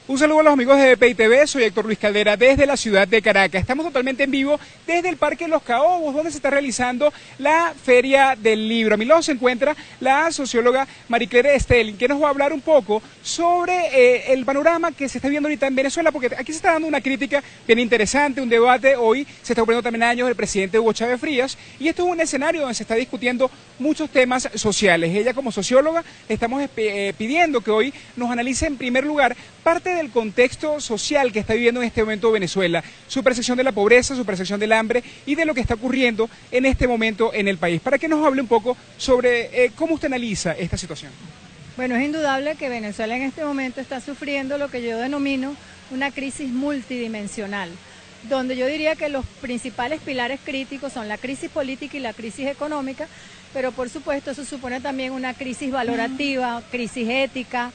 Un saludo a los amigos de EPI TV, soy Héctor Luis Caldera desde la ciudad de Caracas. Estamos totalmente en vivo desde el Parque Los Caobos, donde se está realizando la Feria del Libro. A mi lado se encuentra la socióloga Mariclere Stelling, que nos va a hablar un poco sobre el panorama que se está viendo ahorita en Venezuela, porque aquí se está dando una crítica bien interesante, un debate. Hoy se está cumpliendo también años del presidente Hugo Chávez Frías, y esto es un escenario donde se está discutiendo muchos temas sociales. Ella, como socióloga, le estamos pidiendo que hoy nos analice en primer lugar parte del contexto social que está viviendo en este momento Venezuela, su percepción de la pobreza, su percepción del hambre y de lo que está ocurriendo en este momento en el país. Para que nos hable un poco sobre cómo usted analiza esta situación. Bueno, es indudable que Venezuela en este momento está sufriendo lo que yo denomino una crisis multidimensional, donde yo diría que los principales pilares críticos son la crisis política y la crisis económica, pero por supuesto eso supone también una crisis valorativa, crisis ética.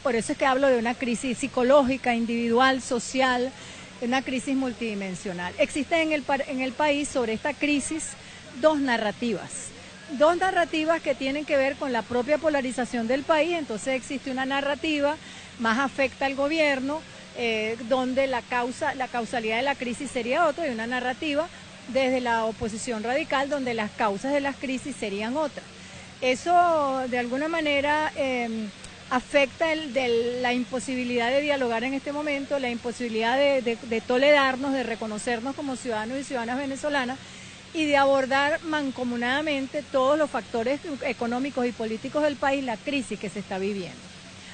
Por eso es que hablo de una crisis psicológica, individual, social, una crisis multidimensional. Existen en el país sobre esta crisis dos narrativas que tienen que ver con la propia polarización del país. Entonces existe una narrativa más afecta al gobierno, donde la causalidad de la crisis sería otra, y una narrativa desde la oposición radical donde las causas de las crisis serían otras. Eso de alguna manera afecta la imposibilidad de dialogar en este momento, la imposibilidad de tolerarnos, de reconocernos como ciudadanos y ciudadanas venezolanas y de abordar mancomunadamente todos los factores económicos y políticos del país, la crisis que se está viviendo.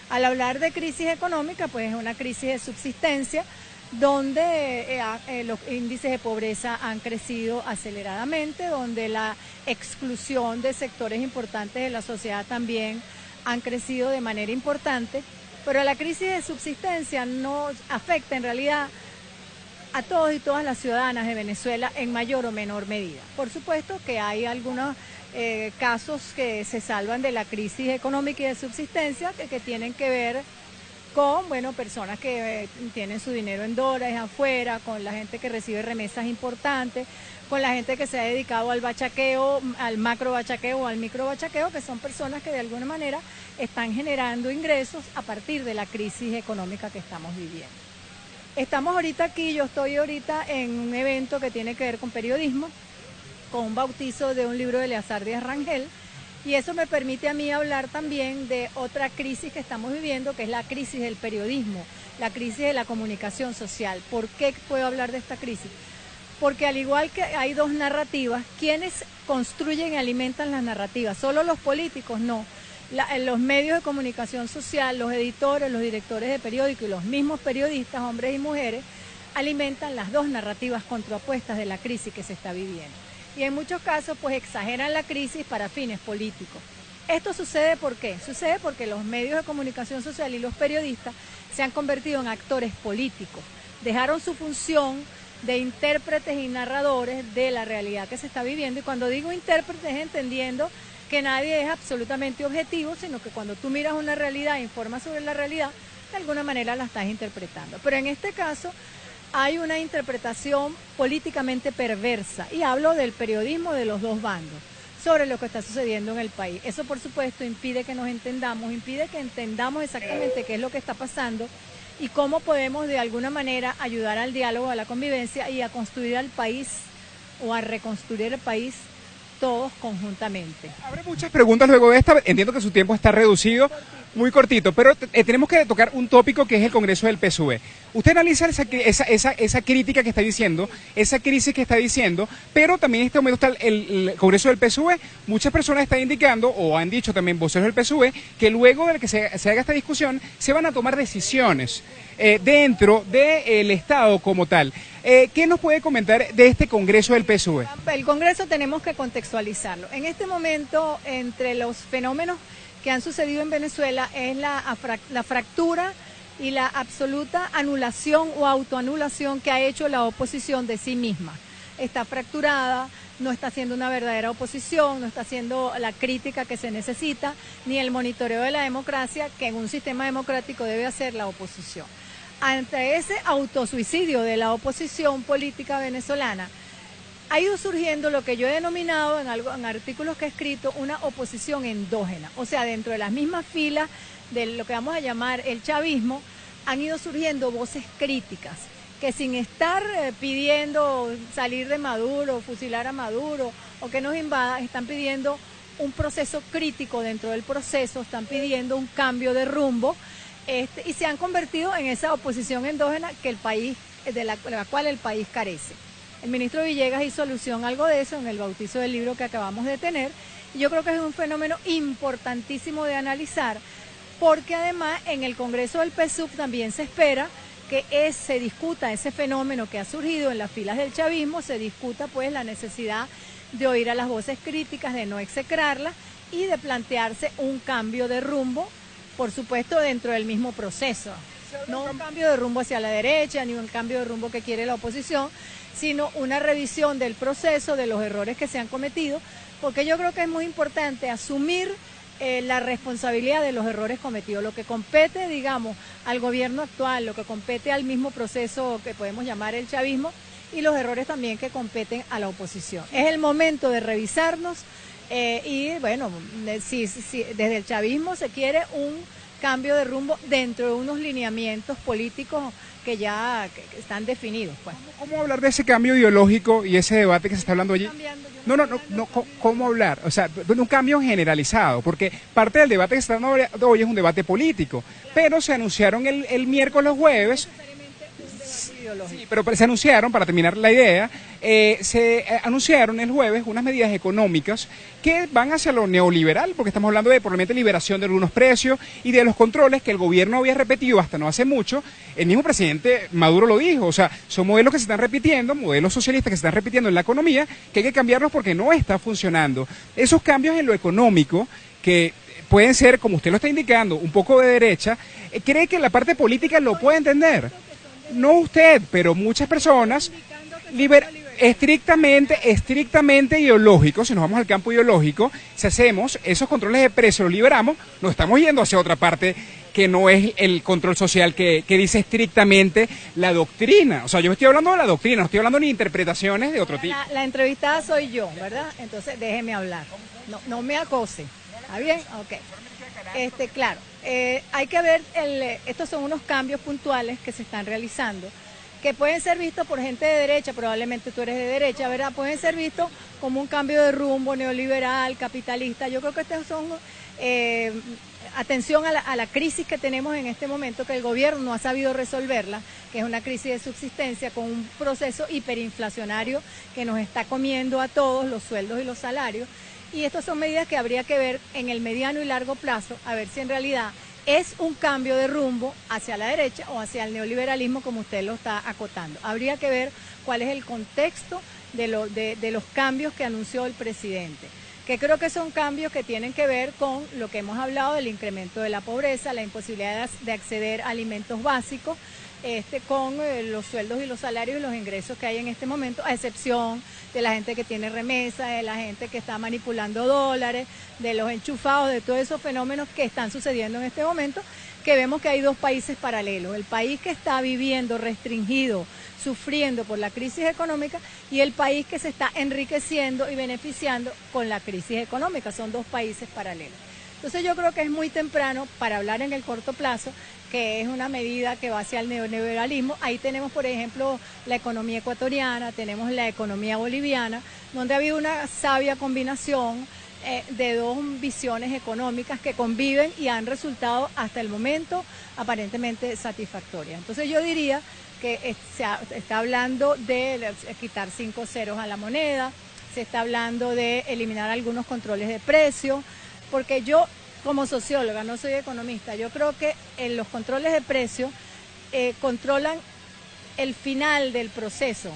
Al hablar de crisis económica, pues es una crisis de subsistencia, donde los índices de pobreza han crecido aceleradamente, donde la exclusión de sectores importantes de la sociedad también han crecido de manera importante, pero la crisis de subsistencia no afecta en realidad a todos y todas las ciudadanas de Venezuela en mayor o menor medida. Por supuesto que hay algunos casos que se salvan de la crisis económica y de subsistencia que tienen que ver con, personas que tienen su dinero en dólares afuera, con la gente que recibe remesas importantes, con la gente que se ha dedicado al bachaqueo, al macro bachaqueo o al micro bachaqueo, que son personas que de alguna manera están generando ingresos a partir de la crisis económica que estamos viviendo. Estamos ahorita aquí, yo estoy ahorita en un evento que tiene que ver con periodismo, con un bautizo de un libro de Eleazar Díaz Rangel, y eso me permite a mí hablar también de otra crisis que estamos viviendo, que es la crisis del periodismo, la crisis de la comunicación social. ¿Por qué puedo hablar de esta crisis? Porque al igual que hay dos narrativas, ¿quiénes construyen y alimentan las narrativas? ¿Solo los políticos? No. Los medios de comunicación social, los editores, los directores de periódicos y los mismos periodistas, hombres y mujeres, alimentan las dos narrativas contrapuestas de la crisis que se está viviendo. Y en muchos casos pues exageran la crisis para fines políticos. ¿Esto sucede por qué? Sucede porque los medios de comunicación social y los periodistas se han convertido en actores políticos. Dejaron su función de intérpretes y narradores de la realidad que se está viviendo. Y cuando digo intérpretes es entendiendo que nadie es absolutamente objetivo, sino que cuando tú miras una realidad e informas sobre la realidad, de alguna manera la estás interpretando. Pero en este caso hay una interpretación políticamente perversa, y hablo del periodismo de los dos bandos, sobre lo que está sucediendo en el país. Eso, por supuesto, impide que nos entendamos, impide que entendamos exactamente qué es lo que está pasando y cómo podemos de alguna manera ayudar al diálogo, a la convivencia y a construir al país o a reconstruir el país todos conjuntamente. Habrá muchas preguntas luego de esta. Entiendo que su tiempo está reducido, muy cortito, pero tenemos que tocar un tópico que es el Congreso del PSUV. Usted analiza esa crítica que está diciendo, esa crisis que está diciendo, pero también en este momento está el Congreso del PSUV. Muchas personas están indicando, o han dicho también voceros del PSUV, que luego de que se haga esta discusión, se van a tomar decisiones dentro del Estado como tal. ¿Qué nos puede comentar de este Congreso del PSUV? El Congreso tenemos que contextualizarlo. En este momento, entre los fenómenos que han sucedido en Venezuela es la fractura y la absoluta anulación o autoanulación que ha hecho la oposición de sí misma. Está fracturada, no está haciendo una verdadera oposición, no está haciendo la crítica que se necesita, ni el monitoreo de la democracia que en un sistema democrático debe hacer la oposición. Ante ese autosuicidio de la oposición política venezolana, ha ido surgiendo lo que yo he denominado en artículos que he escrito una oposición endógena, o sea, dentro de las mismas filas de lo que vamos a llamar el chavismo, han ido surgiendo voces críticas que sin estar pidiendo salir de Maduro, fusilar a Maduro o que nos invada, están pidiendo un proceso crítico dentro del proceso, están pidiendo un cambio de rumbo y se han convertido en esa oposición endógena que el país, de la cual el país carece. El ministro Villegas hizo alusión a algo de eso en el bautizo del libro que acabamos de tener y yo creo que es un fenómeno importantísimo de analizar porque además en el Congreso del PSUV también se espera que se discuta ese fenómeno que ha surgido en las filas del chavismo, se discuta pues la necesidad de oír a las voces críticas, de no execrarlas y de plantearse un cambio de rumbo, por supuesto dentro del mismo proceso. No un cambio de rumbo hacia la derecha, ni un cambio de rumbo que quiere la oposición, sino una revisión del proceso, de los errores que se han cometido, porque yo creo que es muy importante asumir la responsabilidad de los errores cometidos, lo que compete, digamos, al gobierno actual, lo que compete al mismo proceso que podemos llamar el chavismo y los errores también que competen a la oposición. Es el momento de revisarnos y bueno, si desde el chavismo se quiere un cambio de rumbo dentro de unos lineamientos políticos que ya están definidos. Pues. ¿Cómo hablar de ese cambio ideológico y ese debate que se está hablando allí? No, ¿cómo hablar? O sea, un cambio generalizado, porque parte del debate que se está dando hoy es un debate político, pero se anunciaron el miércoles, los jueves. Sí, pero se anunciaron, para terminar la idea, se anunciaron el jueves unas medidas económicas que van hacia lo neoliberal, porque estamos hablando de probablemente liberación de algunos precios y de los controles que el gobierno había repetido hasta no hace mucho. El mismo presidente Maduro lo dijo, o sea, son modelos que se están repitiendo, modelos socialistas que se están repitiendo en la economía, que hay que cambiarlos porque no está funcionando. Esos cambios en lo económico, que pueden ser, como usted lo está indicando, un poco de derecha, ¿cree que la parte política lo puede entender? No usted, pero muchas personas estrictamente ideológicos, si nos vamos al campo ideológico, si hacemos esos controles de precios, los liberamos, nos estamos yendo hacia otra parte que no es el control social que dice estrictamente la doctrina. O sea, yo estoy hablando de la doctrina, no estoy hablando ni de interpretaciones de otro tipo. La entrevistada soy yo, ¿verdad? Entonces déjeme hablar, no me acose. ¿Está bien? Ok. Claro, hay que ver, estos son unos cambios puntuales que se están realizando, que pueden ser vistos por gente de derecha, probablemente tú eres de derecha, ¿verdad? Pueden ser vistos como un cambio de rumbo neoliberal, capitalista. Yo creo que estos son, atención a la crisis que tenemos en este momento, que el gobierno no ha sabido resolverla, que es una crisis de subsistencia con un proceso hiperinflacionario que nos está comiendo a todos los sueldos y los salarios. Y estas son medidas que habría que ver en el mediano y largo plazo, a ver si en realidad es un cambio de rumbo hacia la derecha o hacia el neoliberalismo, como usted lo está acotando. Habría que ver cuál es el contexto de los cambios que anunció el presidente, que creo que son cambios que tienen que ver con lo que hemos hablado del incremento de la pobreza, la imposibilidad de acceder a alimentos básicos, con los sueldos y los salarios y los ingresos que hay en este momento, a excepción de la gente que tiene remesa, de la gente que está manipulando dólares, de los enchufados, de todos esos fenómenos que están sucediendo en este momento, que vemos que hay dos países paralelos, el país que está viviendo restringido, sufriendo por la crisis económica y el país que se está enriqueciendo y beneficiando con la crisis económica, son dos países paralelos. Entonces yo creo que es muy temprano para hablar en el corto plazo, que es una medida que va hacia el neoliberalismo. Ahí tenemos, por ejemplo, la economía ecuatoriana, tenemos la economía boliviana, donde ha habido una sabia combinación de dos visiones económicas que conviven y han resultado hasta el momento aparentemente satisfactorias. Entonces yo diría que se está hablando de quitar 5 ceros a la moneda, se está hablando de eliminar algunos controles de precios, porque yo como socióloga, no soy economista, yo creo que los controles de precios controlan el final del proceso,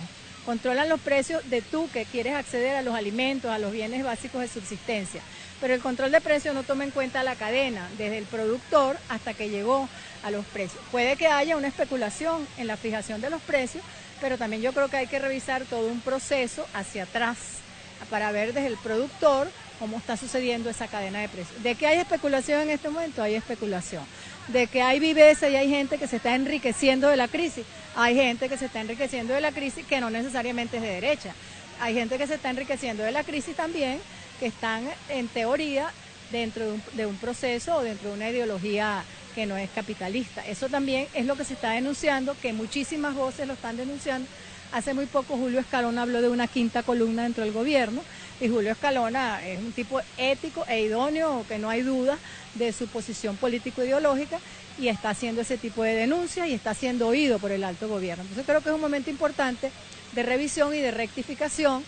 controlan los precios de tú que quieres acceder a los alimentos, a los bienes básicos de subsistencia, pero el control de precios no toma en cuenta la cadena, desde el productor hasta que llegó a los precios. Puede que haya una especulación en la fijación de los precios, pero también yo creo que hay que revisar todo un proceso hacia atrás para ver desde el productor cómo está sucediendo esa cadena de precios. De que hay especulación en este momento, hay especulación. De que hay viveza y hay gente que se está enriqueciendo de la crisis, hay gente que se está enriqueciendo de la crisis que no necesariamente es de derecha. Hay gente que se está enriqueciendo de la crisis también, que están en teoría dentro de un proceso o dentro de una ideología que no es capitalista. Eso también es lo que se está denunciando, que muchísimas voces lo están denunciando. Hace muy poco Julio Escalona habló de una quinta columna dentro del gobierno, y Julio Escalona es un tipo ético e idóneo, que no hay duda de su posición político-ideológica, y está haciendo ese tipo de denuncias y está siendo oído por el alto gobierno. Entonces creo que es un momento importante de revisión y de rectificación,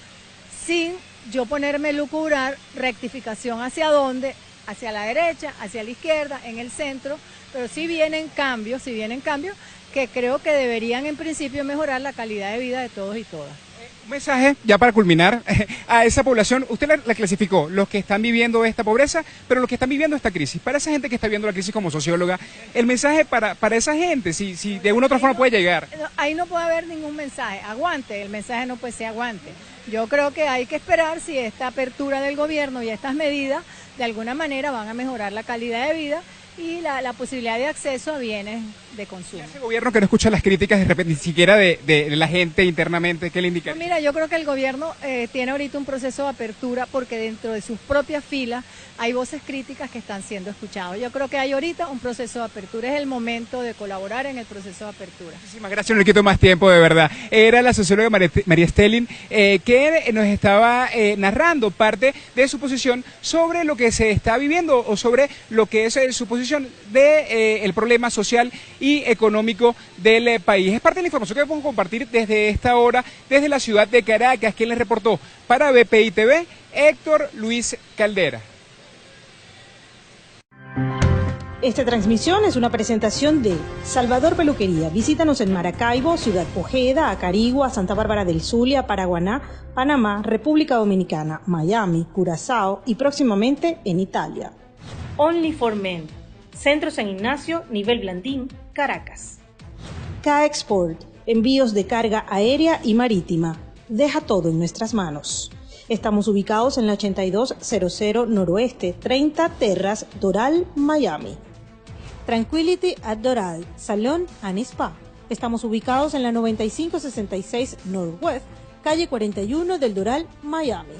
sin yo ponerme a lucubrar rectificación hacia dónde, hacia la derecha, hacia la izquierda, en el centro, pero sí vienen cambios que creo que deberían en principio mejorar la calidad de vida de todos y todas. Un mensaje, ya para culminar, a esa población, usted la clasificó, los que están viviendo esta pobreza, pero los que están viviendo esta crisis. Para esa gente que está viendo la crisis como socióloga, el mensaje para esa gente, si de una u otra forma puede llegar. Ahí no puede haber ningún mensaje, aguante, el mensaje no puede ser aguante. Yo creo que hay que esperar si esta apertura del gobierno y estas medidas de alguna manera van a mejorar la calidad de vida y la posibilidad de acceso a bienes de consumo. Ese gobierno que no escucha las críticas de repente, ni siquiera de la gente internamente, ¿qué le indica? Mira, yo creo que el gobierno tiene ahorita un proceso de apertura porque dentro de sus propias filas hay voces críticas que están siendo escuchadas. Yo creo que hay ahorita un proceso de apertura, es el momento de colaborar en el proceso de apertura. Muchísimas gracias, no le quito más tiempo, de verdad. Era la socióloga María Stelling que nos estaba narrando parte de su posición sobre lo que se está viviendo o sobre lo que es su posición de el problema social y económico del país. Es parte de la información que vamos a compartir desde esta hora, desde la ciudad de Caracas. Quien les reportó para BPI TV, Héctor Luis Caldera. Esta transmisión es una presentación de Salvador Peluquería. Visítanos en Maracaibo, Ciudad Ojeda, Acarigua, Santa Bárbara del Zulia, Paraguaná, Panamá, República Dominicana, Miami, Curazao y próximamente en Italia. Only for Men. Centro San Ignacio, nivel Blandín, Caracas. K-Export. Envíos de carga aérea y marítima. Deja todo en nuestras manos. Estamos ubicados en la 8200 Noroeste, 30 Terras, Doral, Miami. Tranquility at Doral, Salón and Spa. Estamos ubicados en la 9566 Northwest, calle 41 del Doral, Miami.